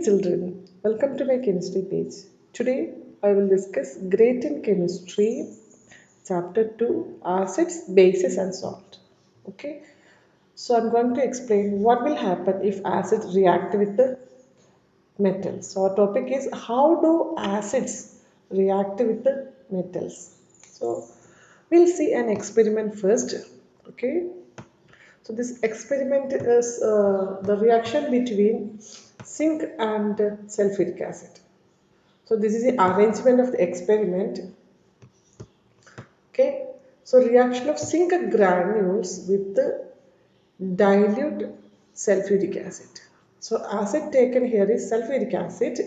children, welcome to my chemistry page. Today I will discuss Great in Chemistry, Chapter 2 Acids, Bases and Salt. Okay, so I'm going to explain what will happen if acids react with the metals. So our topic is how do acids react with the metals. So we'll see an experiment first. Okay, so this experiment is the reaction between zinc and sulfuric acid. So this is the arrangement of the experiment. Okay. So reaction of zinc granules with the dilute sulfuric acid. So acid taken here is sulfuric acid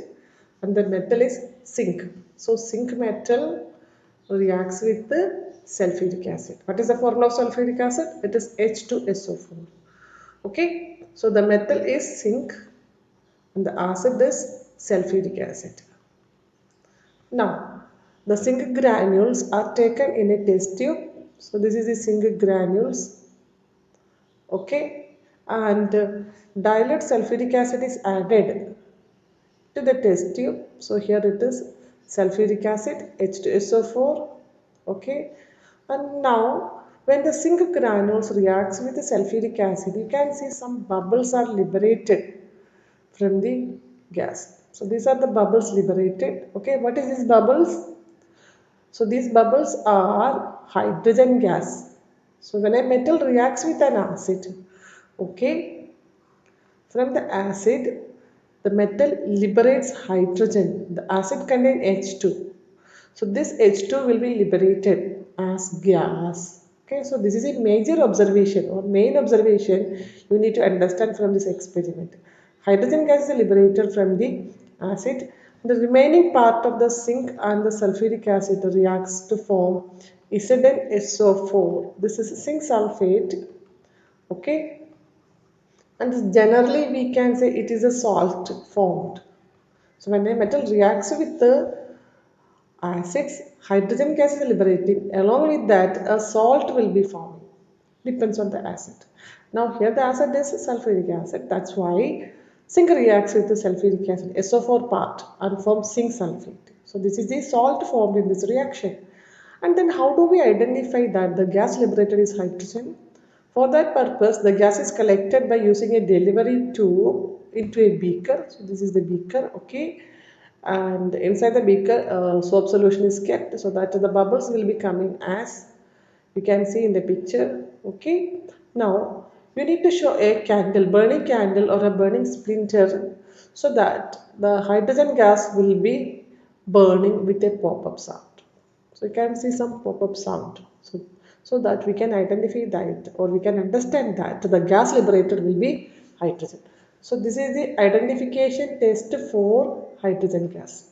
and the metal is zinc. So zinc metal reacts with the sulfuric acid. What is the formula of sulfuric acid? It is H2SO4. Okay. So the metal is zinc and the acid is sulfuric acid. Now, the zinc granules are taken in a test tube. So, this is the zinc granules. Okay. And dilute sulfuric acid is added to the test tube. So, here it is sulfuric acid H2SO4. Okay. And now, when the zinc granules reacts with the sulfuric acid, you can see some bubbles are liberated from the gas. So, these are the bubbles liberated. Okay. What is these bubbles? So these bubbles are hydrogen gas. So when a metal reacts with an acid, okay, from the acid, the metal liberates hydrogen. The acid contains H2. So this H2 will be liberated as gas. Okay, so this is a major observation or main observation you need to understand from this experiment. Hydrogen gas is liberated from the acid. The remaining part of the zinc and the sulfuric acid reacts to form ZnSO4. This is zinc sulfate. Okay, and generally we can say it is a salt formed. So when a metal reacts with the acids, hydrogen gas is liberating. Along with that, a salt will be forming. Depends on the acid. Now here the acid is sulfuric acid. That's why zinc reacts with the sulfuric acid, SO4 part, and forms zinc sulfate. So this is the salt formed in this reaction. And then how do we identify that the gas liberated is hydrogen? For that purpose, the gas is collected by using a delivery tube into a beaker. So this is the beaker, okay. And inside the beaker, soap solution is kept so that the bubbles will be coming as you can see in the picture, okay. Now, you need to show a candle, burning candle or a burning splinter so that the hydrogen gas will be burning with a pop-up sound. So you can see some pop-up sound. So that we can identify that or we can understand that the gas liberated will be hydrogen. So this is the identification test for hydrogen gas.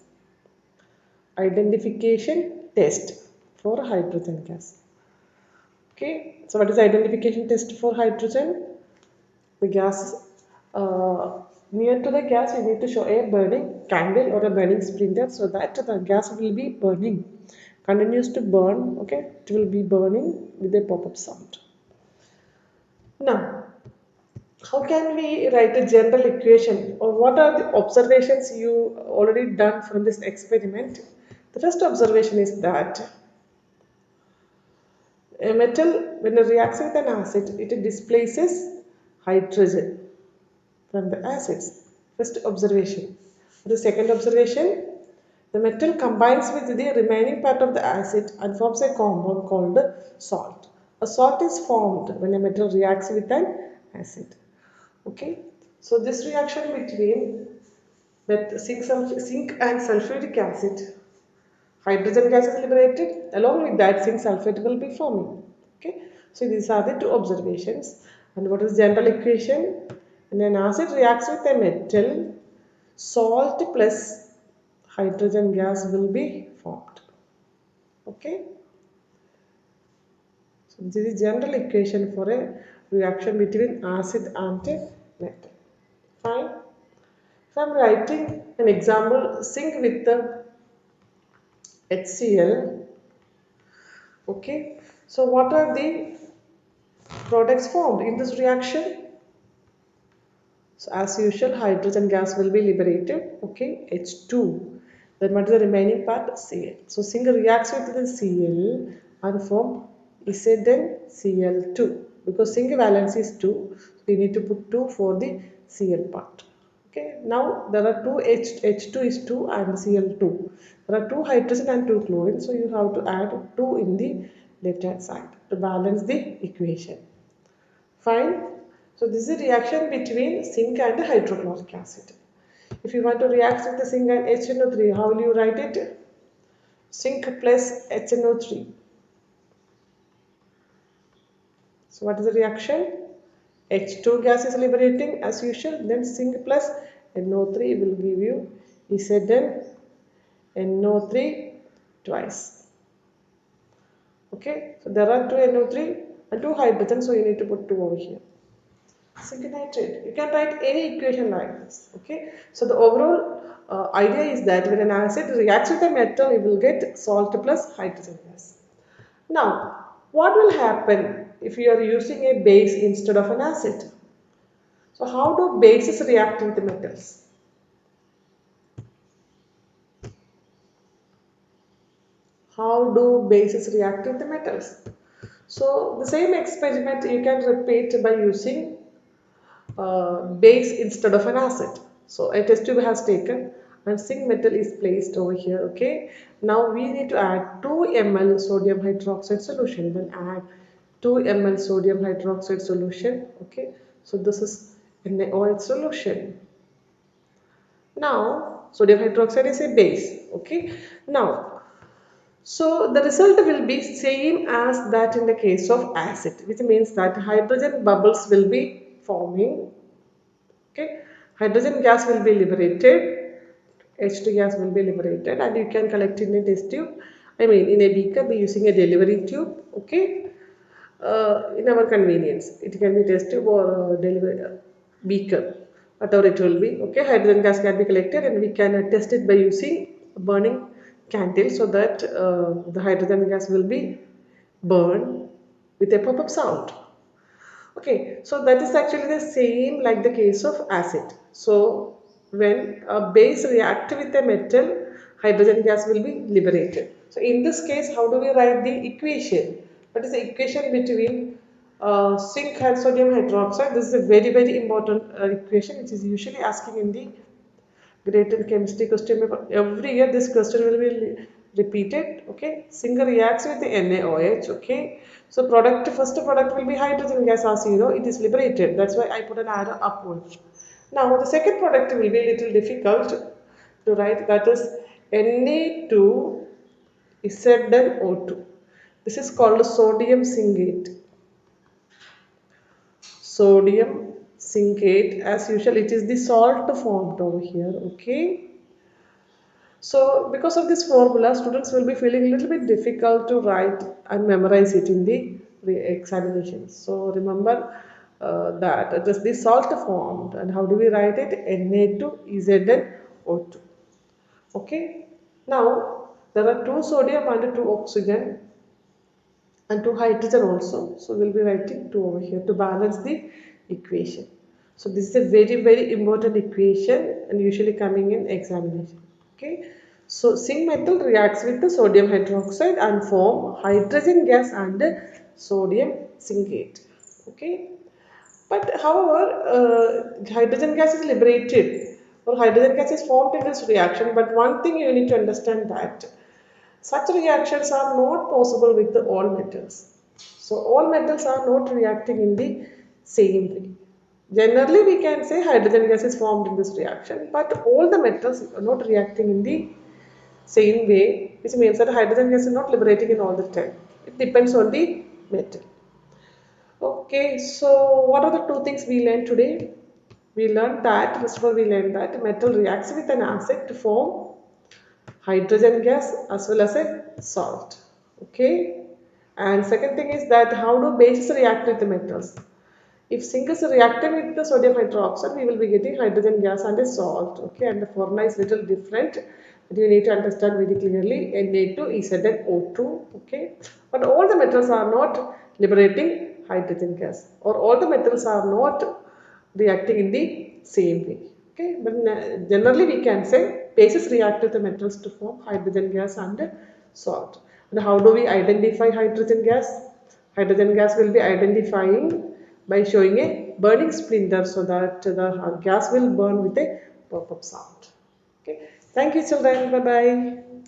Identification test for hydrogen gas. Okay, so what is the identification test for hydrogen? The gas near to the gas you need to show a burning candle or a burning splinter so that the gas will be burning, continues to burn, okay, it will be burning with a pop-up sound. Now, how can we write a general equation or what are the observations you already done from this experiment? The first observation is that a metal when it reacts with an acid it displaces hydrogen from the acids. First observation. The second observation, the metal combines with the remaining part of the acid and forms a compound called salt. A salt is formed when a metal reacts with an acid. Okay, so this reaction between zinc and sulfuric acid, hydrogen gas is liberated. Along with that, zinc sulfate will be forming. Okay, so these are the two observations. And what is general equation? When an acid reacts with a metal, salt plus hydrogen gas will be formed. Okay, so this is general equation for a reaction between acid and metal. Fine. If I am writing an example, zinc with the HCl. Okay, so what are the products formed in this reaction? So as usual, hydrogen gas will be liberated, okay, H2. Then what is the remaining part? Cl. So zinc reacts with the Cl and form ZnCl2. Because zinc valence is 2, so we need to put 2 for the Cl part. Okay, now there are two H2 is 2 and Cl2. There are 2 hydrogen and 2 chlorine, so you have to add 2 in the left hand side to balance the equation. Fine. So this is a reaction between zinc and hydrochloric acid. If you want to react with the zinc and HNO3, how will you write it? Zinc plus HNO3. So what is the reaction? H2 gas is liberating as usual, then zinc plus NO3 will give you ZnNO3 twice. Okay, so there are 2 NO3 and 2 hydrogen, so you need to put 2 over here. Zinc nitrate. You can write any equation like this. Okay. So the overall idea is that when an acid reacts with a metal, you will get salt plus hydrogen gas. Now, what will happen if you are using a base instead of an acid? So how do bases react with the metals? How do bases react with the metals? So the same experiment you can repeat by using base instead of an acid. So a test tube has taken and zinc metal is placed over here. Okay. Now we need to add 2 ml sodium hydroxide solution. Then add 2 ml sodium hydroxide solution. Okay. So this is NaOH solution. Now sodium hydroxide is a base. Okay. Now so the result will be same as that in the case of acid, which means that hydrogen bubbles will be forming. Okay, hydrogen gas will be liberated, H2 gas will be liberated, and you can collect in a test tube. I mean, in a beaker by using a delivery tube. Okay, in our convenience, it can be test tube or delivery beaker, whatever it will be. Okay, hydrogen gas can be collected, and we can test it by using a burning candle so that the hydrogen gas will be burned with a pop-up sound. Okay, so that is actually the same like the case of acid. So when a base react with a metal, hydrogen gas will be liberated. So in this case, how do we write the equation? What is the equation between zinc and sodium hydroxide? This is a very important equation which is usually asking in the graded chemistry question paper. Every year this question will be repeated. Okay, zinc reacts with the NaOH. Okay, so first product will be hydrogen gas, as you know, it is liberated. That's why I put an arrow upwards. Now the second product will be a little difficult to write, that is Na2 ZnO2. This is called sodium zincate. Sodium zincate, as usual, it is the salt formed over here. Okay, so because of this formula, students will be feeling a little bit difficult to write and memorize it in the examinations. So remember that it is the salt formed, and how do we write it? Na2ZnO2. Okay, now there are 2 sodium and 2 oxygen and 2 hydrogen also. So we'll be writing 2 over here to balance the equation. So this is a very important equation and usually coming in examination. Okay. So zinc metal reacts with the sodium hydroxide and form hydrogen gas and sodium zincate. Okay. But however, hydrogen gas is liberated or hydrogen gas is formed in this reaction. But one thing you need to understand that such reactions are not possible with the all metals. So all metals are not reacting in the same way. Generally, we can say hydrogen gas is formed in this reaction, but all the metals are not reacting in the same way, which means that hydrogen gas is not liberating in all the time. It depends on the metal. Okay, so what are the 2 things we learned today? We learned that, first of all, we learned that metal reacts with an acid to form hydrogen gas as well as a salt. Okay, and second thing is that how do bases react with the metals? If zinc is reacting with the sodium hydroxide, we will be getting hydrogen gas and a salt. Okay, and the formula is little different. But you need to understand very clearly. Na2 is ZnO2. Okay, but all the metals are not liberating hydrogen gas, or all the metals are not reacting in the same way. Okay, but generally we can say bases react with the metals to form hydrogen gas and salt. And how do we identify hydrogen gas? Hydrogen gas will be identifying by showing a burning splinter so that the gas will burn with a pop-up sound. Okay, thank you children. Bye bye.